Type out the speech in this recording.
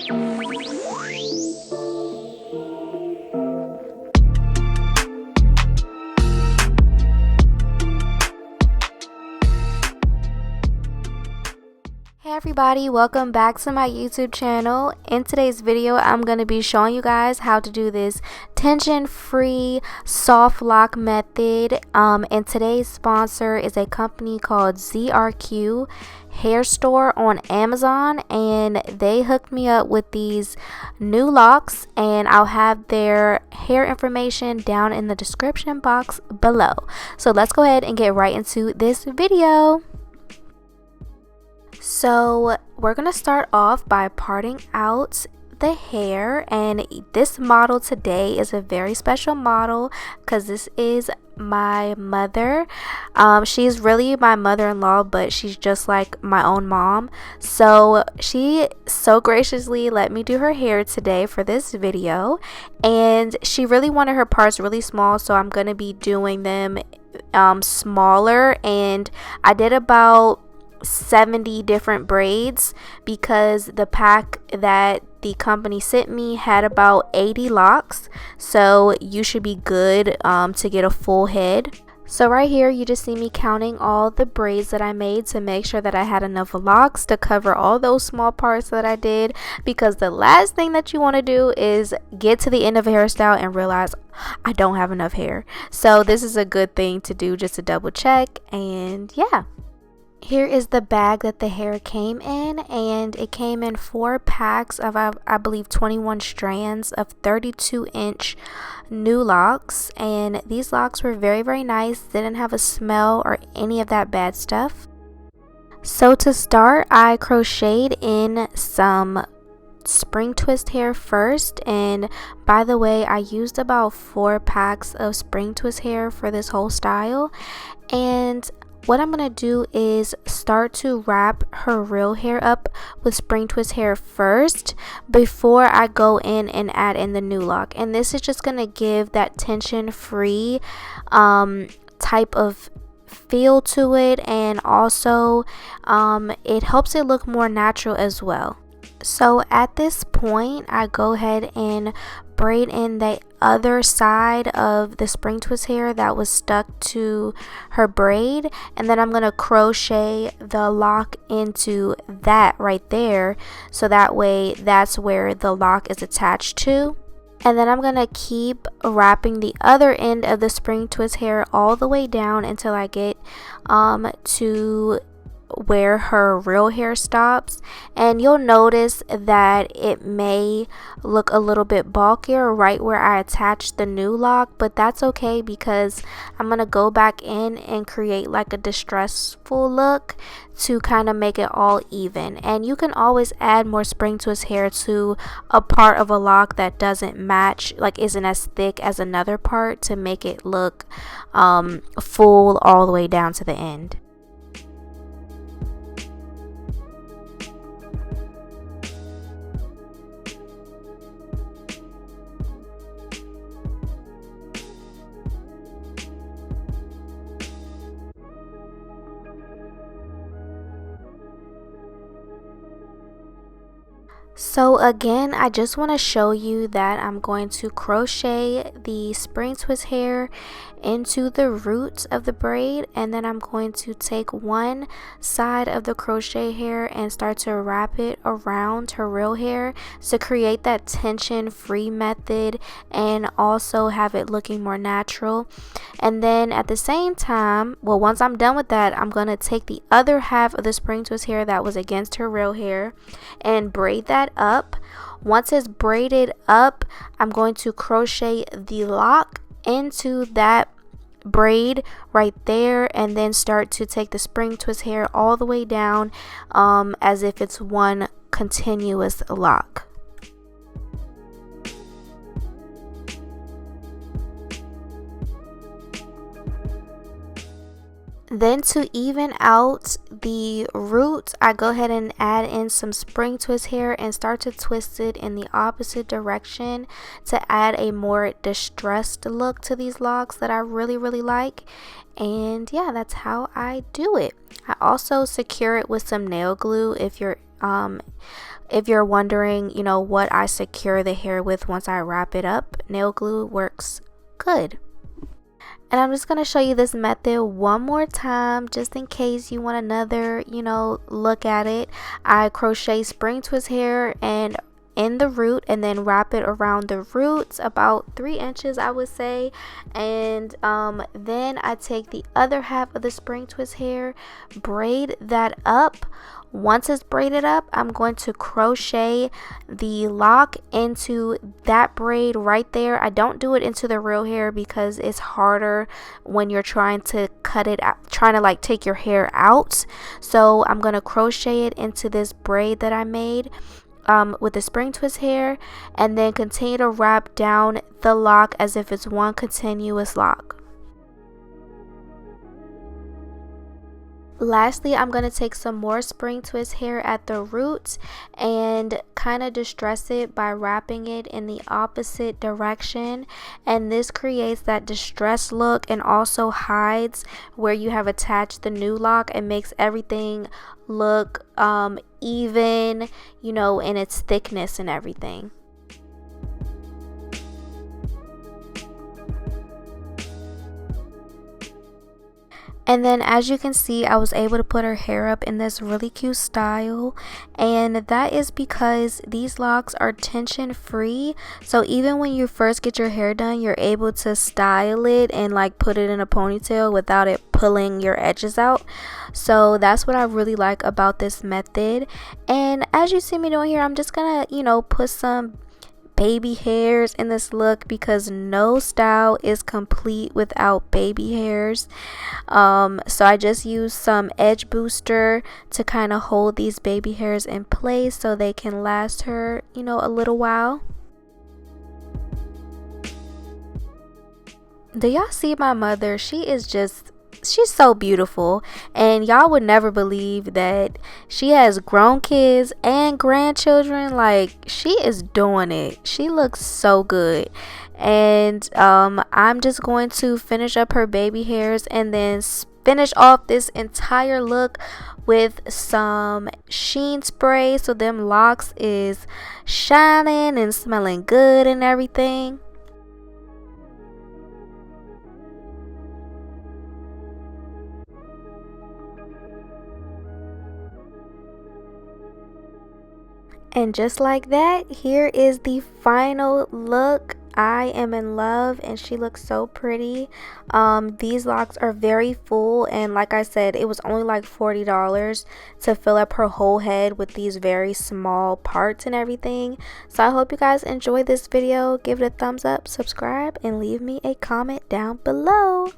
Hey everybody, welcome back to my YouTube channel. In today's video, I'm going to be showing you guys how to do this tension-free soft lock method. And today's sponsor is a company called ZRQ Hair Store on Amazon, and they hooked me up with these new locks, and I'll have their hair information down in the description box below. So let's go ahead and get right into this video. So we're going to start off by parting out the hair, and this model today is a very special model because this is my mother. She's really my mother-in-law, but she's just like my own mom. So she so graciously let me do her hair today for this video, and she really wanted her parts really small, so I'm going to be doing them smaller. And I did about 70 different braids because the pack that the company sent me had about 80 locks, so you should be good to get a full head. So right here you just see me counting all the braids that I made to make sure that I had enough locks to cover all those small parts that I did, because the last thing that you want to do is get to the end of a hairstyle and realize I don't have enough hair. So this is a good thing to do, just to double check. And yeah, here is the bag that the hair came in, and it came in 4 packs of I believe 21 strands of 32-inch new locks, and these locks were very nice, didn't have a smell or any of that bad stuff. So to start, I crocheted in some spring twist hair first, and by the way, I used about 4 packs of spring twist hair for this whole style. And what I'm going to do is start to wrap her real hair up with spring twist hair first before I go in and add in the new lock. And this is just going to give that tension free type of feel to it, and also it helps it look more natural as well. So at this point, I go ahead and braid in the other side of the spring twist hair that was stuck to her braid, and then I'm going to crochet the lock into that right there, so that way that's where the lock is attached to. And then I'm going to keep wrapping the other end of the spring twist hair all the way down until I get to where her real hair stops. And you'll notice that it may look a little bit bulkier right where I attached the new lock, but that's okay because I'm gonna go back in and create like a distressful look to kind of make it all even. And you can always add more spring twist hair to a part of a lock that doesn't match, like isn't as thick as another part, to make it look full all the way down to the end. So again, I just want to show you that I'm going to crochet the spring twist hair into the roots of the braid, and then I'm going to take one side of the crochet hair and start to wrap it around her real hair to create that tension free method and also have it looking more natural. And then at the same time, well, once I'm done with that, I'm going to take the other half of the spring twist hair that was against her real hair and braid that up. Once it's braided up, I'm going to crochet the lock into that braid right there, and then start to take the spring twist hair all the way down as if it's one continuous lock. Then to even out the roots, I go ahead and add in some spring twist hair and start to twist it in the opposite direction to add a more distressed look to these locks that I really like. And yeah, that's how I do it. I also secure it with some nail glue if you're If you're wondering, you know, what I secure the hair with once I wrap it up, nail glue works good. And I'm just going to show you this method one more time just in case you want another, you know, look at it. I crochet spring twist hair and in the root and then wrap it around the roots about 3 inches, I would say. And then I take the other half of the spring twist hair, braid that up. Once it's braided up, I'm going to crochet the lock into that braid right there. I don't do it into the real hair because it's harder when you're trying to cut it out, trying to like take your hair out. So I'm going to crochet it into this braid that I made with the spring twist hair, and then continue to wrap down the lock as if it's one continuous lock. Lastly, I'm going to take some more spring twist hair at the roots and kind of distress it by wrapping it in the opposite direction, and this creates that distressed look and also hides where you have attached the new lock and makes everything look even, you know, in its thickness and everything. And then as you can see, I was able to put her hair up in this really cute style, and that is because these locks are tension free. So even when you first get your hair done, you're able to style it and like put it in a ponytail without it pulling your edges out. So that's what I really like about this method. And as you see me doing here, I'm just gonna, you know, put some baby hairs in this look because no style is complete without baby hairs. So I just used some edge booster to kind of hold these baby hairs in place so they can last her, you know, a little while. Do y'all see my mother? She's so beautiful, and y'all would never believe that she has grown kids and grandchildren. Like, she is doing it. She looks so good. And I'm just going to finish up her baby hairs and then finish off this entire look with some sheen spray so them locks is shining and smelling good and everything. And just like that, here is the final look. I am in love and she looks so pretty. These locks are very full, and like I said, it was only like $40 to fill up her whole head with these very small parts and everything. So I hope you guys enjoyed this video. Give it a thumbs up, subscribe, and leave me a comment down below.